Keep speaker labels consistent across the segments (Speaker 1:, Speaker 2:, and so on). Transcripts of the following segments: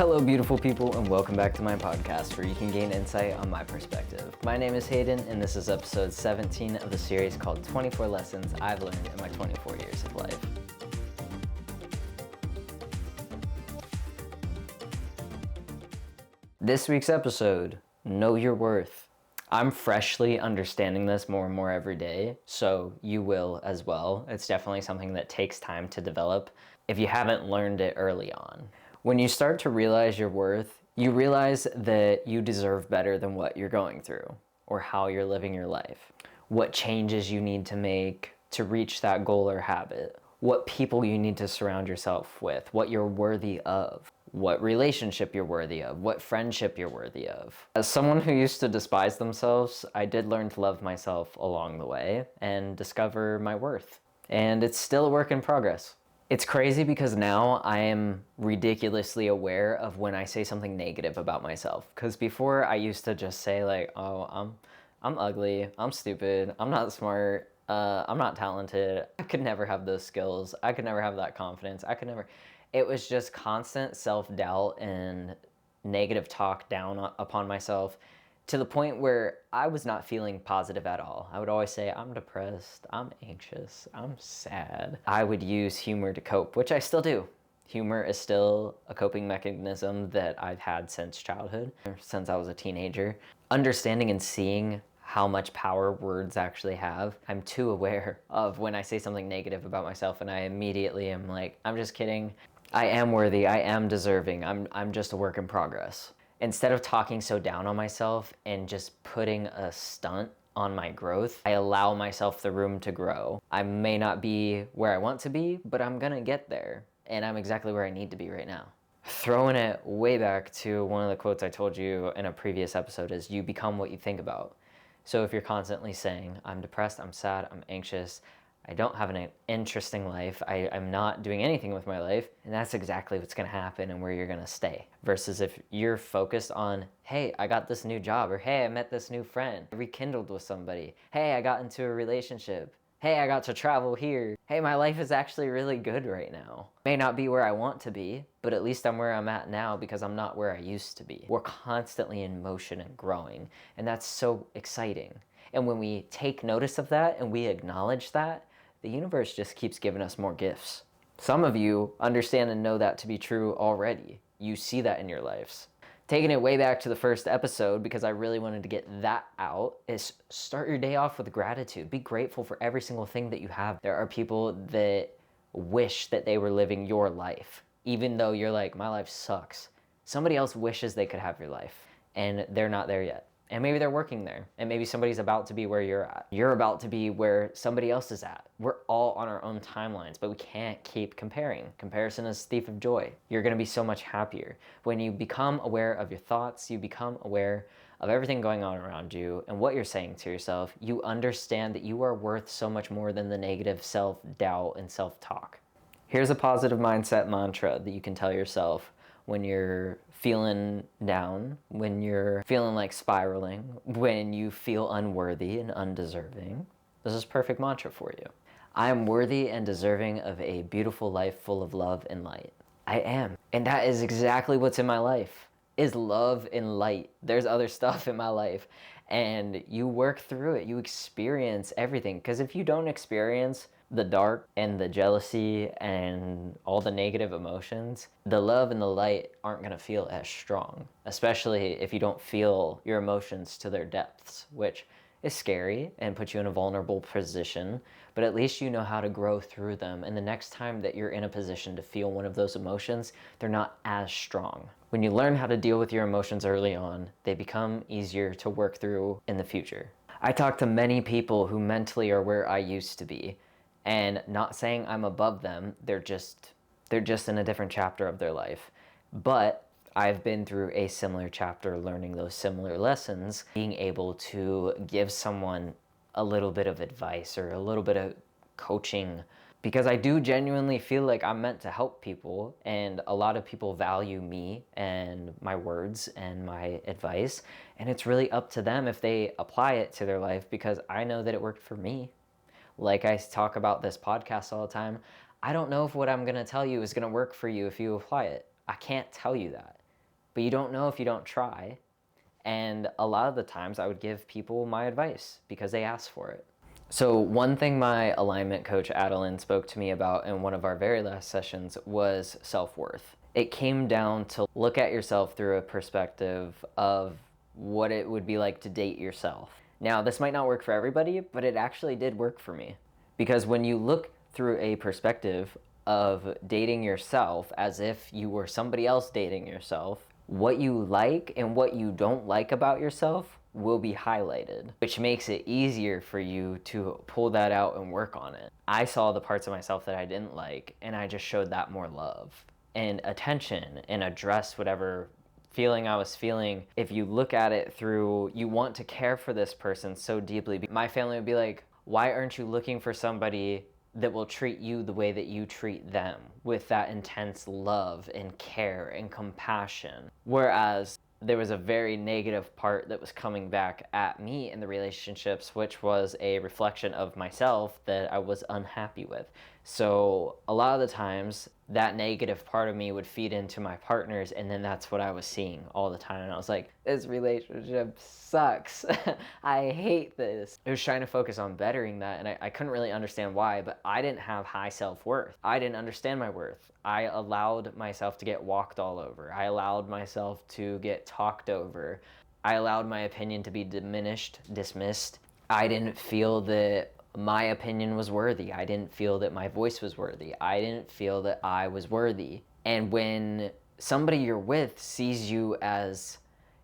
Speaker 1: Hello, beautiful people, and welcome back to my podcast where you can gain insight on my perspective. My name is Hayden, and this is episode 17 of the series called 24 Lessons I've Learned in My 24 Years of Life. This week's episode, Know Your Worth. I'm freshly understanding this more and more every day, so you will as well. It's definitely something that takes time to develop if you haven't learned it early on. When you start to realize your worth, you realize that you deserve better than what you're going through or how you're living your life. What changes you need to make to reach that goal or habit. What people you need to surround yourself with. What you're worthy of. What relationship you're worthy of. What friendship you're worthy of. As someone who used to despise themselves, I did learn to love myself along the way and discover my worth. And it's still a work in progress. It's crazy because now I am ridiculously aware of when I say something negative about myself. Because before I used to just say like, oh, I'm ugly, I'm stupid, I'm not smart, I'm not talented, I could never have those skills, I could never have that confidence, It was just constant self-doubt and negative talk down upon myself, to the point where I was not feeling positive at all. I would always say, I'm depressed, I'm anxious, I'm sad. I would use humor to cope, which I still do. Humor is still a coping mechanism that I've had since childhood, since I was a teenager. Understanding and seeing how much power words actually have, I'm too aware of when I say something negative about myself and I immediately am like, I'm just kidding. I am worthy, I am deserving, I'm just a work in progress. Instead of talking so down on myself and just putting a stunt on my growth, I allow myself the room to grow. I may not be where I want to be, but I'm gonna get there. And I'm exactly where I need to be right now. Throwing it way back to one of the quotes I told you in a previous episode is, you become what you think about. So if you're constantly saying, I'm depressed, I'm sad, I'm anxious, I don't have an interesting life, I'm not doing anything with my life, and that's exactly what's gonna happen and where you're gonna stay. Versus if you're focused on, hey, I got this new job, or hey, I met this new friend, I rekindled with somebody, hey, I got into a relationship, hey, I got to travel here, hey, my life is actually really good right now. May not be where I want to be, but at least I'm where I'm at now because I'm not where I used to be. We're constantly in motion and growing, and that's so exciting. And when we take notice of that and we acknowledge that, the universe just keeps giving us more gifts. Some of you understand and know that to be true already. You see that in your lives. Taking it way back to the first episode, because I really wanted to get that out, is start your day off with gratitude. Be grateful for every single thing that you have. There are people that wish that they were living your life, even though you're like, my life sucks. Somebody else wishes they could have your life, and they're not there yet. And maybe they're working there, and maybe somebody's about to be where you're at. You're about to be where somebody else is at. We're all on our own timelines, but we can't keep comparing. Comparison is the thief of joy. You're gonna be so much happier. When you become aware of your thoughts, you become aware of everything going on around you and what you're saying to yourself, you understand that you are worth so much more than the negative self-doubt and self-talk. Here's a positive mindset mantra that you can tell yourself when you're feeling down, when you're feeling like spiraling, when you feel unworthy and undeserving. This is perfect mantra for you. I am worthy and deserving of a beautiful life full of love and light. I am. And that is exactly what's in my life, is love and light. There's other stuff in my life. And you work through it. You experience everything. Because if you don't experience the dark and the jealousy and all the negative emotions, the love and the light aren't gonna feel as strong, especially if you don't feel your emotions to their depths, which is scary and puts you in a vulnerable position, but at least you know how to grow through them. And the next time that you're in a position to feel one of those emotions, they're not as strong. When you learn how to deal with your emotions early on, they become easier to work through in the future. I talk to many people who mentally are where I used to be, and not saying I'm above them, they're just in a different chapter of their life. But I've been through a similar chapter, learning those similar lessons, being able to give someone a little bit of advice or a little bit of coaching, because I do genuinely feel like I'm meant to help people, and a lot of people value me and my words and my advice, and it's really up to them if they apply it to their life, because I know that it worked for me. Like I talk about this podcast all the time, I don't know if what I'm gonna tell you is gonna work for you if you apply it. I can't tell you that. but you don't know if you don't try. And a lot of the times I would give people my advice because they asked for it. So one thing my alignment coach Adeline spoke to me about in one of our very last sessions was self-worth. It came down to look at yourself through a perspective of what it would be like to date yourself. Now, this might not work for everybody, but it actually did work for me. Because when you look through a perspective of dating yourself as if you were somebody else dating yourself, what you like and what you don't like about yourself will be highlighted, which makes it easier for you to pull that out and work on it. I saw the parts of myself that I didn't like, and I just showed that more love and attention and addressed whatever feeling I was feeling. If you look at it through, you want to care for this person so deeply. My family would be like, why aren't you looking for somebody that will treat you the way that you treat them, with that intense love and care and compassion? Whereas there was a very negative part that was coming back at me in the relationships, which was a reflection of myself that I was unhappy with. So a lot of the times that negative part of me would feed into my partners, and then that's what I was seeing all the time. And I was like, this relationship sucks. I hate this. I was trying to focus on bettering that, and I couldn't really understand why, but I didn't have high self-worth. I didn't understand my worth. I allowed myself to get walked all over. I allowed myself to get talked over. I allowed my opinion to be diminished, dismissed. I didn't feel that my opinion was worthy. I didn't feel that my voice was worthy. I didn't feel that I was worthy. And when somebody you're with sees you as,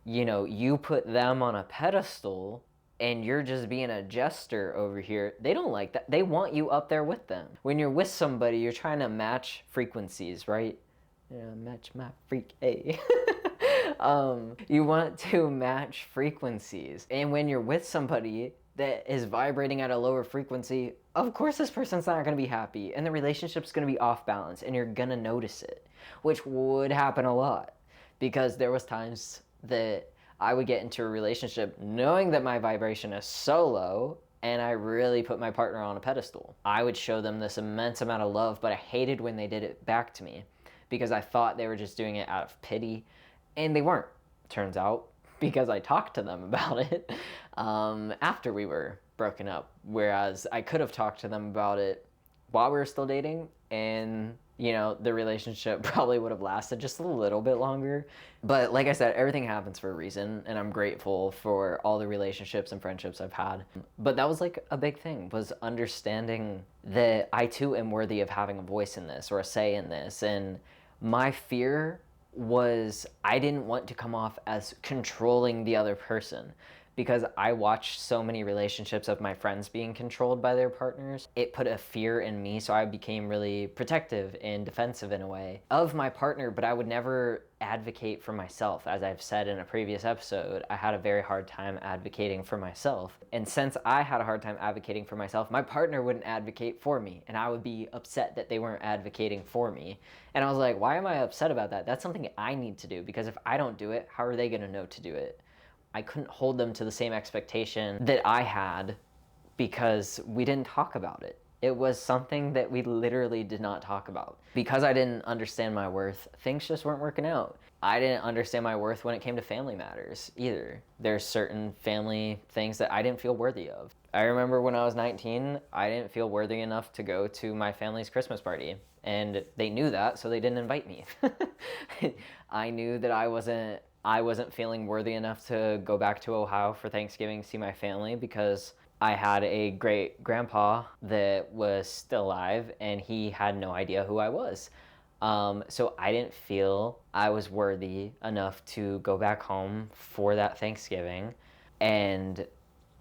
Speaker 1: you put them on a pedestal and you're just being a jester over here, they don't like that. They want you up there with them. When you're with somebody, you're trying to match frequencies, right? Match my freak, hey. You want to match frequencies. And when you're with somebody that is vibrating at a lower frequency, of course this person's not going to be happy, and the relationship's going to be off balance, and you're going to notice it, which would happen a lot, because there was times that I would get into a relationship knowing that my vibration is so low, and I really put my partner on a pedestal. I would show them this immense amount of love, but I hated when they did it back to me, because I thought they were just doing it out of pity, and they weren't, turns out, because I talked to them about it after we were broken up. Whereas I could have talked to them about it while we were still dating, and the relationship probably would have lasted just a little bit longer. But like I said, everything happens for a reason, and I'm grateful for all the relationships and friendships I've had. But that was like a big thing, was understanding that I too am worthy of having a voice in this or a say in this. And my fear was I didn't want to come off as controlling the other person, because I watched so many relationships of my friends being controlled by their partners. It put a fear in me, so I became really protective and defensive in a way of my partner, but I would never advocate for myself. As I've said in a previous episode, I had a very hard time advocating for myself. And since I had a hard time advocating for myself, my partner wouldn't advocate for me, and I would be upset that they weren't advocating for me. And I was like, why am I upset about that? That's something I need to do, because if I don't do it, how are they gonna know to do it? I couldn't hold them to the same expectation that I had, because we didn't talk about it. It was something that we literally did not talk about. Because I didn't understand my worth, things just weren't working out. I didn't understand my worth when it came to family matters either. There's certain family things that I didn't feel worthy of. I remember when I was 19, I didn't feel worthy enough to go to my family's Christmas party. And they knew that, so they didn't invite me. I knew that I wasn't feeling worthy enough to go back to Ohio for Thanksgiving to see my family, because I had a great grandpa that was still alive, and he had no idea who I was. So I didn't feel I was worthy enough to go back home for that Thanksgiving and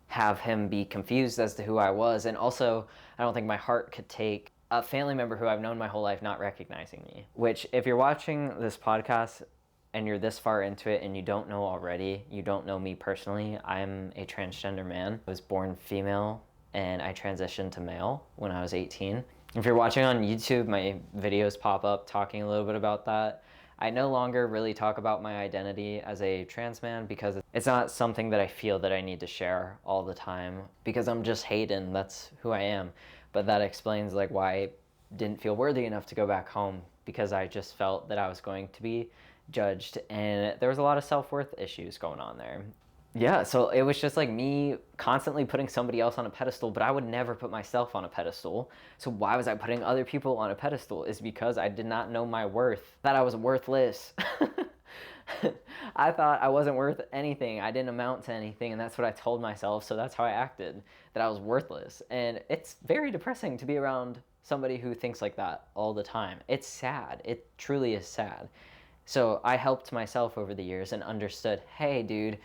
Speaker 1: have him be confused as to who I was. And also, I don't think my heart could take a family member who I've known my whole life not recognizing me. Which, if you're watching this podcast and you're this far into it and you don't know already, you don't know me personally, I'm a transgender man. I was born female and I transitioned to male when I was 18. If you're watching on YouTube, my videos pop up talking a little bit about that. I no longer really talk about my identity as a trans man, because it's not something that I feel that I need to share all the time, because I'm just Hayden, that's who I am. But that explains like why I didn't feel worthy enough to go back home, because I just felt that I was going to be judged, and there was a lot of self-worth issues going on there. Yeah, so it was just like me constantly putting somebody else on a pedestal, but I would never put myself on a pedestal. So why was I putting other people on a pedestal? Is because I did not know my worth, that I was worthless. I thought I wasn't worth anything. I didn't amount to anything, and that's what I told myself, so that's how I acted, that I was worthless. And it's very depressing to be around somebody who thinks like that all the time. It's sad. It truly is sad. So I helped myself over the years and understood, hey, dude,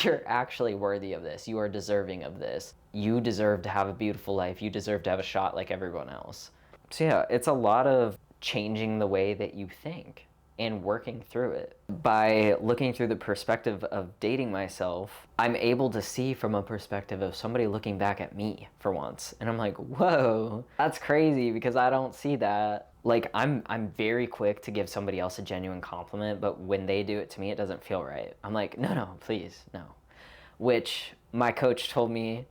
Speaker 1: you're actually worthy of this. You are deserving of this. You deserve to have a beautiful life. You deserve to have a shot like everyone else. So yeah, it's a lot of changing the way that you think and working through it. By looking through the perspective of dating myself, I'm able to see from a perspective of somebody looking back at me for once. And I'm like, whoa, that's crazy, because I don't see that. Like, I'm very quick to give somebody else a genuine compliment, but when they do it to me, it doesn't feel right. I'm like, no, please, no. Which my coach told me,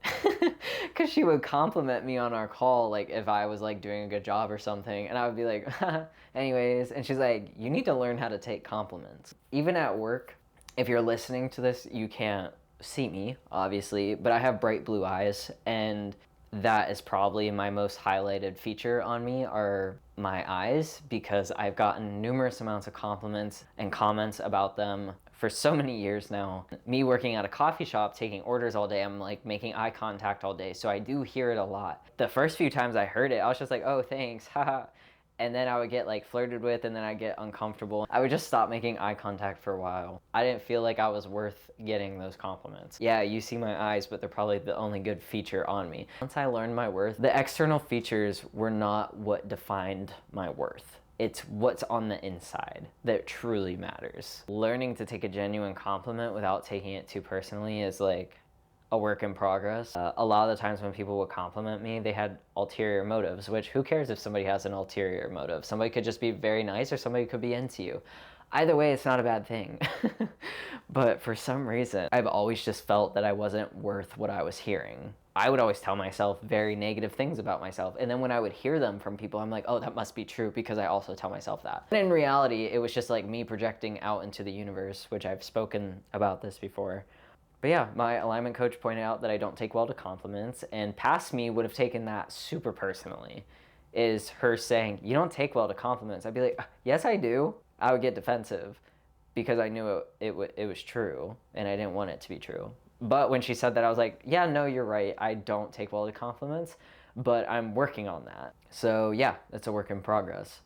Speaker 1: because she would compliment me on our call, like if I was like doing a good job or something, and I would be like, anyways, and she's like, you need to learn how to take compliments. Even at work, if you're listening to this, you can't see me, obviously, but I have bright blue eyes, and that is probably my most highlighted feature on me are my eyes, because I've gotten numerous amounts of compliments and comments about them for so many years now. Me working at a coffee shop, taking orders all day, I'm like making eye contact all day, so I do hear it a lot. The first few times I heard it, I was just like, oh, thanks, haha. And then I would get like flirted with, and then I'd get uncomfortable. I would just stop making eye contact for a while. I didn't feel like I was worth getting those compliments. Yeah, you see my eyes, but they're probably the only good feature on me. Once I learned my worth, the external features were not what defined my worth. It's what's on the inside that truly matters. Learning to take a genuine compliment without taking it too personally is like a work in progress. A lot of the times when people would compliment me, they had ulterior motives, which who cares if somebody has an ulterior motive? Somebody could just be very nice, or somebody could be into you. Either way, it's not a bad thing. But for some reason, I've always just felt that I wasn't worth what I was hearing. I would always tell myself very negative things about myself, and then when I would hear them from people, I'm like, oh, that must be true, because I also tell myself that. And in reality, it was just like me projecting out into the universe, which I've spoken about this before. But yeah, my alignment coach pointed out that I don't take well to compliments, and past me would have taken that super personally. Is her saying, you don't take well to compliments. I'd be like, yes, I do. I would get defensive because I knew it was true, and I didn't want it to be true. But when she said that, I was like, yeah, no, you're right. I don't take well to compliments, but I'm working on that. So yeah, it's a work in progress.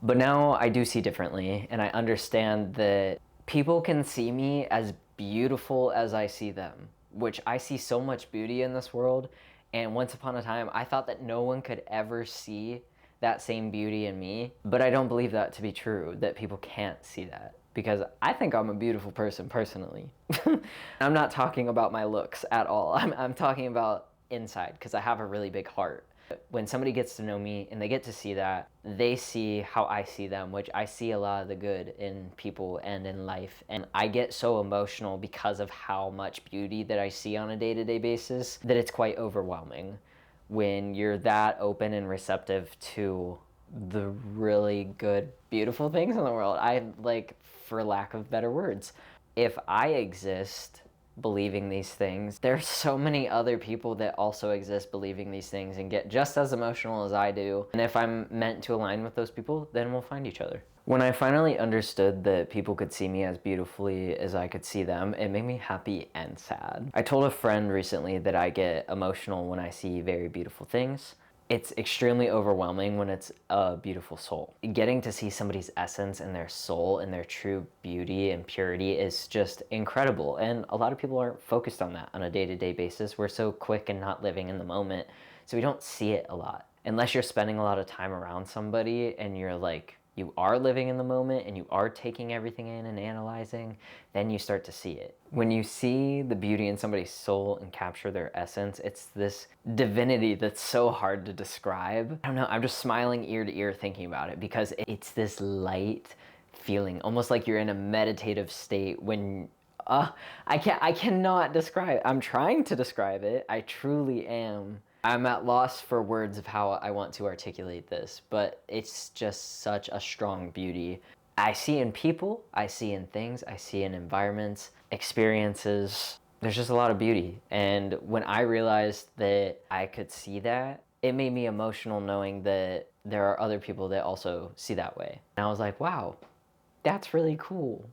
Speaker 1: But now I do see differently, and I understand that people can see me as beautiful as I see them, which I see so much beauty in this world. And once upon a time, I thought that no one could ever see that same beauty in me. But I don't believe that to be true, that people can't see that. Because I think I'm a beautiful person personally. I'm not talking about my looks at all. I'm talking about inside, because I have a really big heart. When somebody gets to know me and they get to see that, they see how I see them, which I see a lot of the good in people and in life. And I get so emotional because of how much beauty that I see on a day-to-day basis that it's quite overwhelming when you're that open and receptive to the really good, beautiful things in the world. I like, for lack of better words, if I exist believing these things, there's so many other people that also exist believing these things and get just as emotional as I do. And if I'm meant to align with those people, then we'll find each other. When I finally understood that people could see me as beautifully as I could see them, it made me happy and sad. I told a friend recently that I get emotional when I see very beautiful things. It's extremely overwhelming when it's a beautiful soul. Getting to see somebody's essence and their soul and their true beauty and purity is just incredible. And a lot of people aren't focused on that on a day-to-day basis. We're so quick and not living in the moment, so we don't see it a lot. Unless you're spending a lot of time around somebody and you're like, you are living in the moment and you are taking everything in and analyzing, then you start to see it. When you see the beauty in somebody's soul and capture their essence, it's this divinity that's so hard to describe. I don't know, I'm just smiling ear to ear thinking about it, because it's this light feeling, almost like you're in a meditative state when, I cannot describe it. I'm trying to describe it, I truly am. I'm at loss for words of how I want to articulate this, but it's just such a strong beauty. I see in people, I see in things, I see in environments, experiences. There's just a lot of beauty. And when I realized that I could see that, it made me emotional knowing that there are other people that also see that way. And I was like, wow, that's really cool.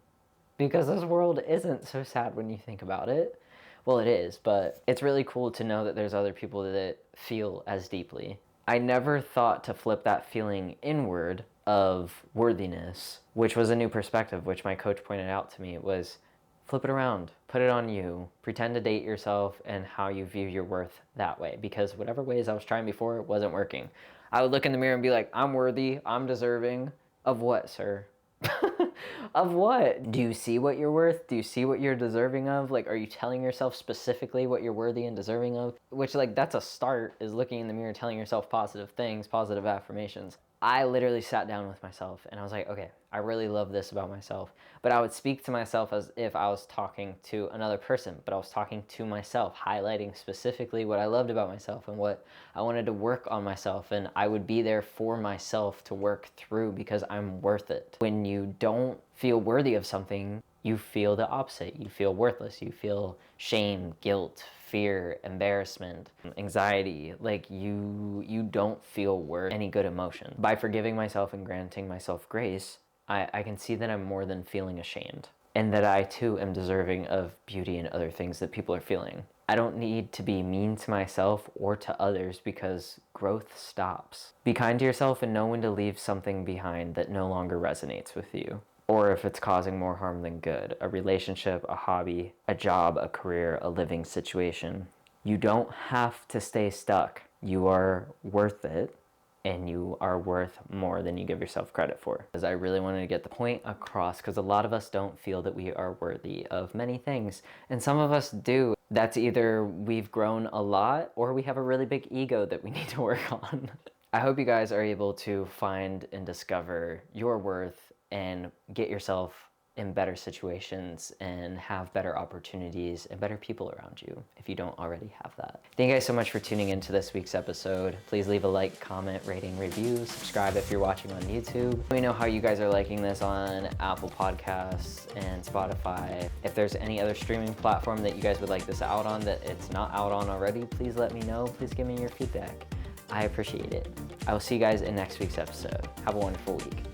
Speaker 1: Because this world isn't so sad when you think about it. Well, it is, but it's really cool to know that there's other people that feel as deeply. I never thought to flip that feeling inward of worthiness, which was a new perspective, which my coach pointed out to me. It was flip it around, put it on you, pretend to date yourself and how you view your worth that way. Because whatever ways I was trying before, it wasn't working. I would look in the mirror and be like, I'm worthy, I'm deserving. Of what, sir? Of what? Do you see what you're worth? Do you see what you're deserving of? Like, are you telling yourself specifically what you're worthy and deserving of? Which, like, that's a start, is looking in the mirror, telling yourself positive things, positive affirmations. I literally sat down with myself and I was like, okay, I really love this about myself. But I would speak to myself as if I was talking to another person, but I was talking to myself, highlighting specifically what I loved about myself and what I wanted to work on myself. And I would be there for myself to work through because I'm worth it. When you don't feel worthy of something, you feel the opposite. You feel worthless. You feel shame, guilt, fear, embarrassment, anxiety. Like you don't feel worth any good emotion. By forgiving myself and granting myself grace, I can see that I'm more than feeling ashamed, and that I too am deserving of beauty and other things that people are feeling. I don't need to be mean to myself or to others because growth stops. Be kind to yourself and know when to leave something behind that no longer resonates with you, or if it's causing more harm than good. A relationship, a hobby, a job, a career, a living situation. You don't have to stay stuck. You are worth it, and you are worth more than you give yourself credit for. Because I really wanted to get the point across, because a lot of us don't feel that we are worthy of many things, and some of us do. That's either we've grown a lot or we have a really big ego that we need to work on. I hope you guys are able to find and discover your worth and get yourself in better situations and have better opportunities and better people around you if you don't already have that. Thank you guys so much for tuning into this week's episode. Please leave a like, comment, rating, review, subscribe if you're watching on YouTube. Let me know how you guys are liking this on Apple Podcasts and Spotify. If there's any other streaming platform that you guys would like this out on that it's not out on already, please let me know. Please give me your feedback. I appreciate it. I will see you guys in next week's episode. Have a wonderful week.